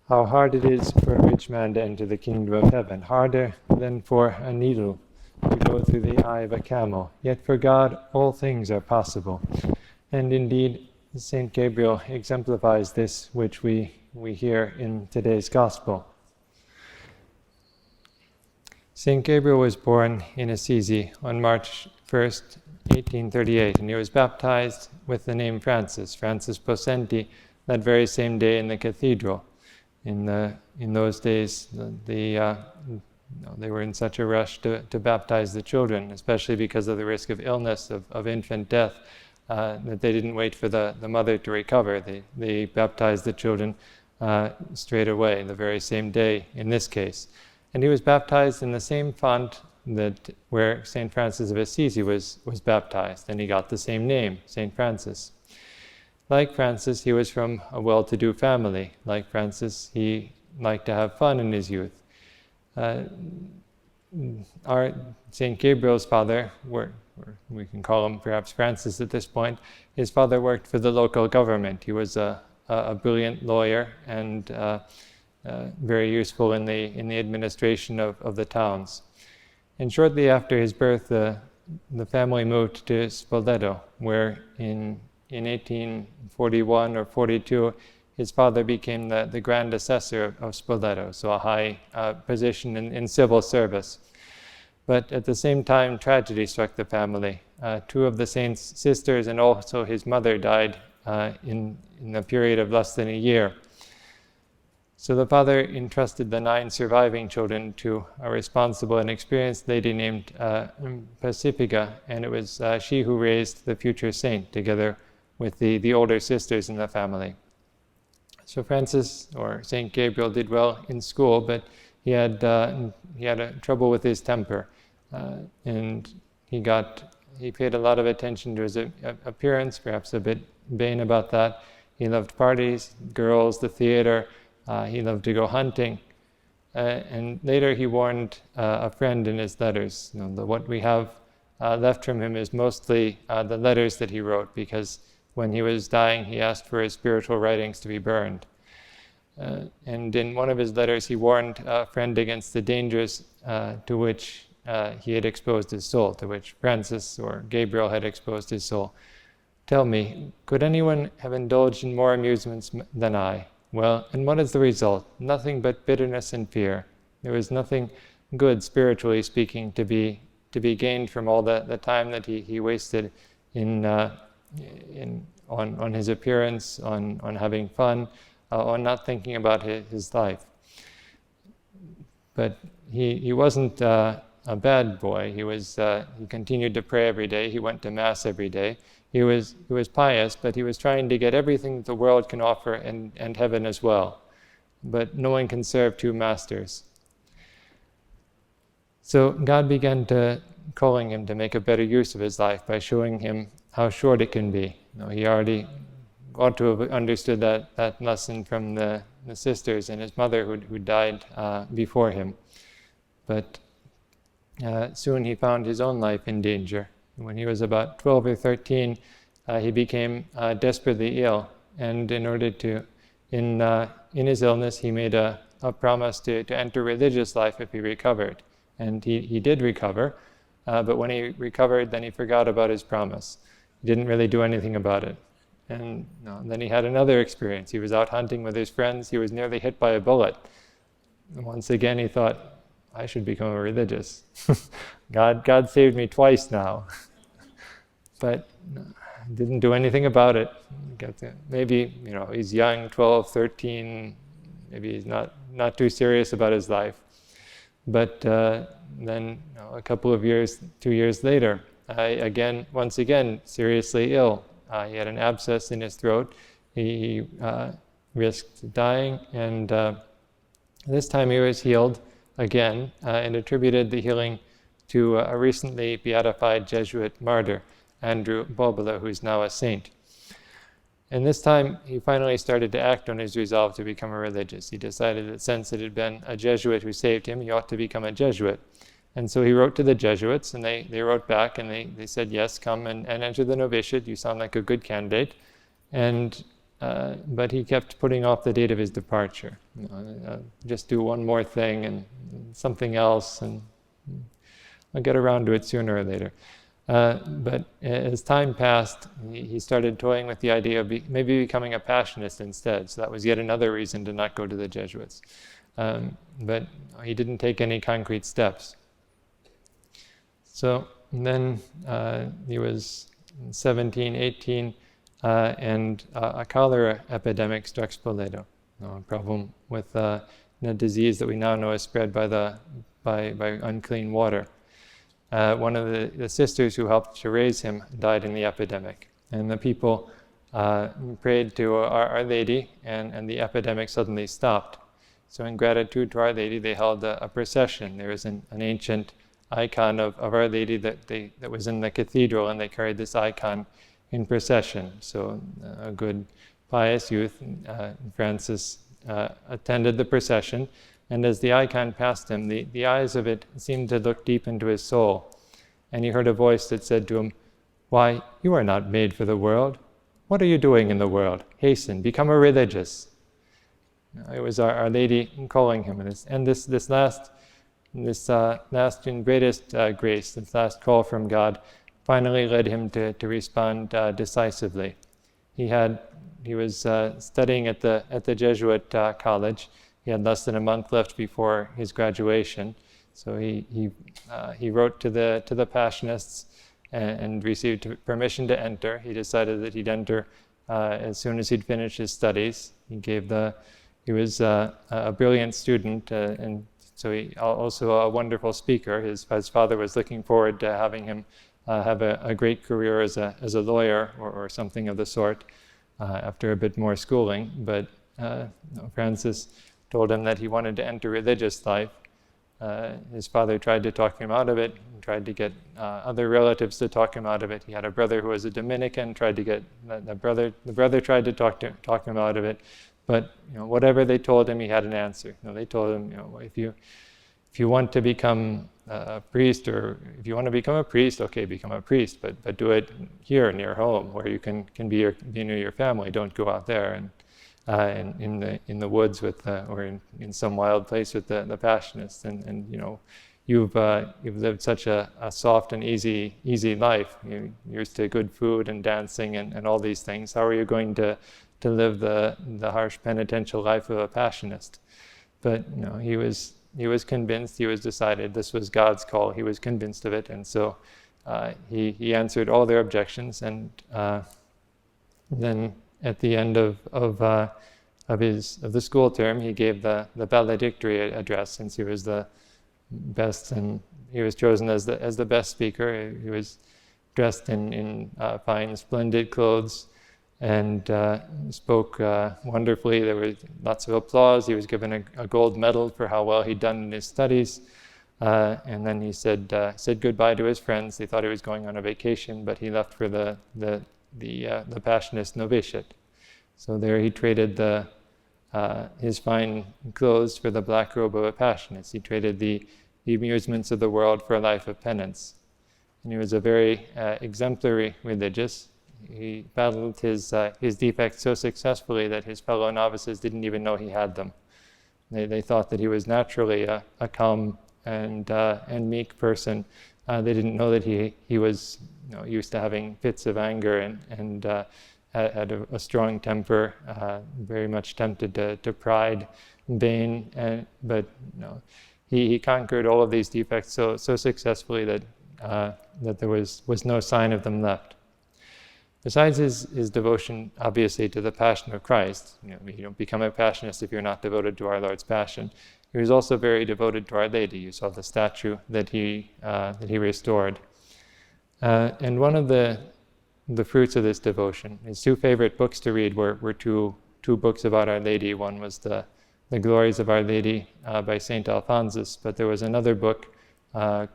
how hard it is for a rich man to enter the kingdom of heaven, harder than for a needle to go through the eye of a camel. Yet for God all things are possible. And indeed, Saint Gabriel exemplifies this, which we hear in today's Gospel. Saint Gabriel was born in Assisi on March 1st, 1838, and he was baptized with the name Francis Possenti, that very same day in the cathedral. In those days, they were in such a rush to baptize the children, especially because of the risk of illness, of infant death, that they didn't wait for the mother to recover. They baptized the children straight away, the very same day in this case. And he was baptized in the same font where St. Francis of Assisi was baptized, and he got the same name, St. Francis. Like Francis, he was from a well-to-do family. Like Francis, he liked to have fun in his youth. Our St. Gabriel's father, we can call him perhaps Francis at this point, his father worked for the local government. He was a brilliant lawyer and very useful in the administration of the towns. And shortly after his birth, the family moved to Spoleto, where in 1841 or 42, his father became the Grand Assessor of Spoleto, so a high position in civil service. But at the same time, tragedy struck the family. Two of the saint's sisters and also his mother died in a period of less than a year. So the father entrusted the 9 surviving children to a responsible and experienced lady named Pacifica, and it was she who raised the future saint together with the older sisters in the family. So Francis, or Saint Gabriel, did well in school, but he had trouble with his temper, and he paid a lot of attention to his appearance, perhaps a bit vain about that. He loved parties, girls, the theater. He loved to go hunting, and later he warned a friend in his letters. What we have left from him is mostly the letters that he wrote, because when he was dying, he asked for his spiritual writings to be burned. And in one of his letters, he warned a friend against the dangers to which he had exposed his soul, to which Francis or Gabriel had exposed his soul. Tell me, could anyone have indulged in more amusements than I? Well, and what is the result? Nothing but bitterness and fear. There was nothing good, spiritually speaking, to be gained from all the time that he wasted on his appearance, on having fun, on not thinking about his life. But he wasn't a bad boy. He continued to pray every day. He went to Mass every day. He was pious, but he was trying to get everything that the world can offer and heaven as well. But no one can serve 2 masters. So God began calling him to make a better use of his life by showing him how short it can be. He already ought to have understood that lesson from the sisters and his mother who died before him. But soon he found his own life in danger. When he was about 12 or 13, he became desperately ill, and in order to, in his illness, he made a promise to enter religious life if he recovered. And he did recover, but when he recovered, then he forgot about his promise. He didn't really do anything about it. And then he had another experience. He was out hunting with his friends. He was nearly hit by a bullet. And once again, he thought, I should become a religious. God saved me twice now. But didn't do anything about it. Maybe, he's young, 12, 13, maybe he's not too serious about his life. But then a couple of years, 2 years later, once again, seriously ill. He had an abscess in his throat. He risked dying, and this time he was healed again, and attributed the healing to a recently beatified Jesuit martyr, Andrew Bobbila, who's now a saint. And this time, he finally started to act on his resolve to become a religious. He decided that since it had been a Jesuit who saved him, he ought to become a Jesuit. And so he wrote to the Jesuits, and they wrote back, and they said, yes, come and enter the novitiate. You sound like a good candidate. And but he kept putting off the date of his departure. Just do one more thing and something else, and I'll get around to it sooner or later. But as time passed, he started toying with the idea of maybe becoming a Passionist instead. So that was yet another reason to not go to the Jesuits. But he didn't take any concrete steps. So then he was 17, 18, and a cholera epidemic struck Spoleto. A problem with a disease that we now know is spread by unclean water. One of the sisters who helped to raise him died in the epidemic. And the people prayed to Our Lady, and the epidemic suddenly stopped. So in gratitude to Our Lady, they held a procession. There was an ancient icon of Our Lady that was in the cathedral, and they carried this icon in procession. So a good pious youth, Francis, attended the procession. And as the icon passed him, the eyes of it seemed to look deep into his soul. And he heard a voice that said to him, "Why, you are not made for the world. What are you doing in the world? Hasten, become a religious." It was Our Lady calling him. And this last and greatest grace, this last call from God, finally led him to respond decisively. He was studying at the Jesuit college. He had less than a month left before his graduation, so he wrote to the Passionists and received permission to enter. He decided that he'd enter as soon as he'd finished his studies. He was a brilliant student, and so he also a wonderful speaker. His father was looking forward to having him have a great career as a lawyer or something of the sort after a bit more schooling. But Francis told him that he wanted to enter religious life. His father tried to talk him out of it, tried to get other relatives to talk him out of it. He had a brother who was a Dominican, tried to get the brother tried to talk him out of it. But whatever they told him, he had an answer. They told him, if you want to become a priest, or if you want to become a priest, okay, become a priest, but do it here near home, where you can be near your family. Don't go out there and in the woods or in some wild place with the Passionists. And you've lived such a soft and easy life. You're used to good food and dancing and all these things. How are you going to live the harsh penitential life of a Passionist? But he was convinced. He was decided this was God's call. He was convinced of it, and so he answered all their objections. And then at the end of the school term, he gave the valedictory address, since he was the best, and he was chosen as the best speaker. He was dressed in fine, splendid clothes, and spoke wonderfully. There was lots of applause. He was given a gold medal for how well he'd done in his studies. And then he said goodbye to his friends. They thought he was going on a vacation, but he left for the Passionist novitiate. So there he traded his fine clothes for the black robe of a Passionist. He traded the amusements of the world for a life of penance. And he was a very exemplary religious. He battled his defects so successfully that his fellow novices didn't even know he had them. They thought that he was naturally a calm and meek person. They didn't know that he was used to having fits of anger and had a strong temper, very much tempted to pride, vain, but he conquered all of these defects so successfully that there was no sign of them left. Besides his devotion, obviously, to the Passion of Christ, you don't become a Passionist if you're not devoted to our Lord's Passion. He was also very devoted to Our Lady. You saw the statue that he restored. And one of the fruits of this devotion, his two favorite books to read were two books about Our Lady. One was the Glories of Our Lady by St. Alphonsus, but there was another book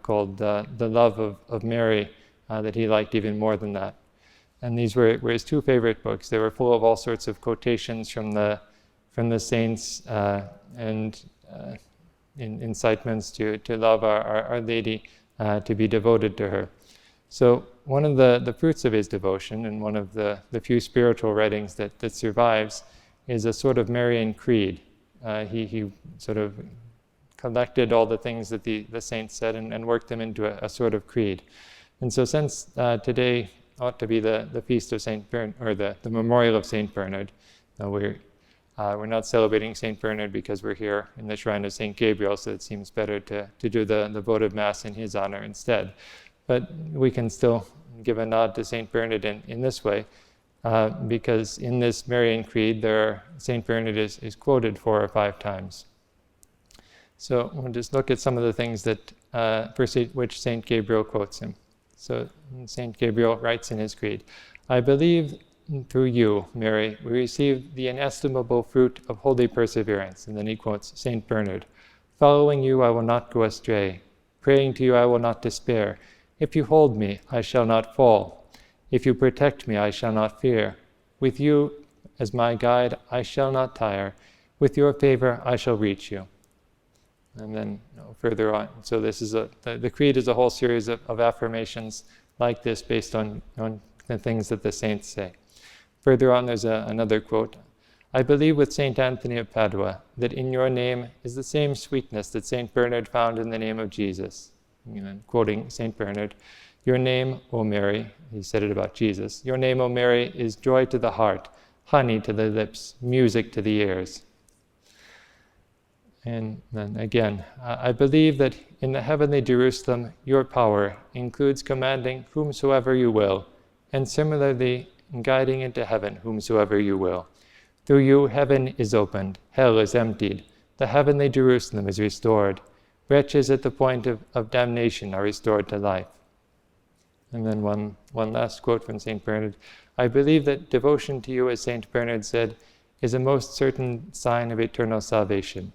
called The Love of Mary that he liked even more than that. And these were his two favorite books. They were full of all sorts of quotations from the saints and incitements to love Our Lady, to be devoted to her. So one of the fruits of his devotion, and one of the few spiritual writings that survives, is a sort of Marian creed. He sort of collected all the things that the saints said and worked them into a sort of creed. And so since today ought to be the feast of St. Bernard, or the memorial of St. Bernard, we're not celebrating St. Bernard because we're here in the shrine of St. Gabriel, so it seems better to do the votive Mass in his honor instead. But we can still give a nod to St. Bernard in this way, because in this Marian creed, St. Bernard is quoted 4 or 5 times. So we'll just look at some of the things that for which St. Gabriel quotes him. So St. Gabriel writes in his creed, "I believe through you, Mary, we receive the inestimable fruit of holy perseverance." And then he quotes St. Bernard, "Following you, I will not go astray. Praying to you, I will not despair. If you hold me, I shall not fall. If you protect me, I shall not fear. With you as my guide, I shall not tire. With your favor, I shall reach you." And then further on, so this is the creed is a whole series of affirmations like this based on the things that the saints say. Further on, there's another quote. "I believe with St. Anthony of Padua that in your name is the same sweetness that St. Bernard found in the name of Jesus." Quoting St. Bernard, "Your name, O Mary," he said it about Jesus, "your name, O Mary, is joy to the heart, honey to the lips, music to the ears." And then again, "I believe that in the heavenly Jerusalem, your power includes commanding whomsoever you will, and similarly guiding into heaven whomsoever you will. Through you, heaven is opened, hell is emptied, the heavenly Jerusalem is restored. Wretches at the point of damnation are restored to life." And then one last quote from St. Bernard. "I believe that devotion to you, as St. Bernard said, is a most certain sign of eternal salvation."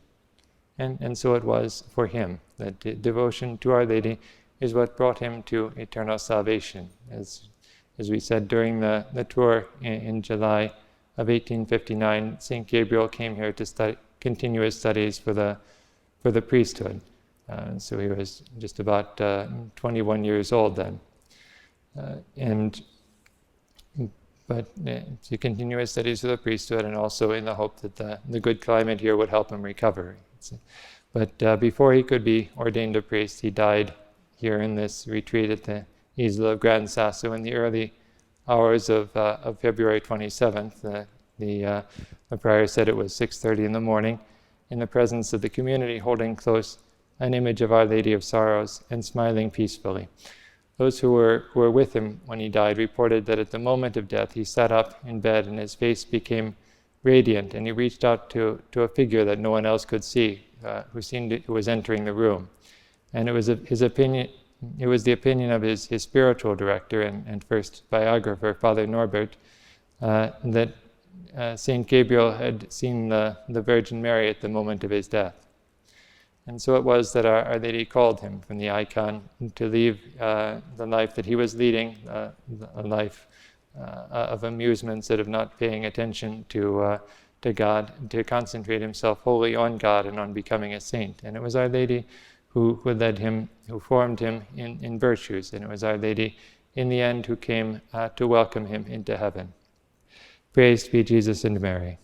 And so it was for him, that devotion to Our Lady is what brought him to eternal salvation. As we said during the tour in July of 1859, St. Gabriel came here to continue his studies for the priesthood. So he was just about 21 years old then. But to continue his studies for the priesthood, and also in the hope that the good climate here would help him recover. But before he could be ordained a priest, he died here in this retreat at the Isla of Gran Sasso in the early hours of February 27th. The prior said it was 6:30 in the morning, in the presence of the community, holding close an image of Our Lady of Sorrows and smiling peacefully. Those who were with him when he died reported that at the moment of death he sat up in bed and his face became radiant, and he reached out to a figure that no one else could see, who was entering the room. And it was his opinion. It was the opinion of his spiritual director and first biographer, Father Norbert, that Saint Gabriel had seen the Virgin Mary at the moment of his death. And so it was that Our Lady called him from the icon to leave the life that he was leading, a life of amusement, instead of not paying attention to God, to concentrate himself wholly on God and on becoming a saint. And it was Our Lady who led him, who formed him in virtues, and it was Our Lady in the end who came to welcome him into heaven. Praised be Jesus and Mary.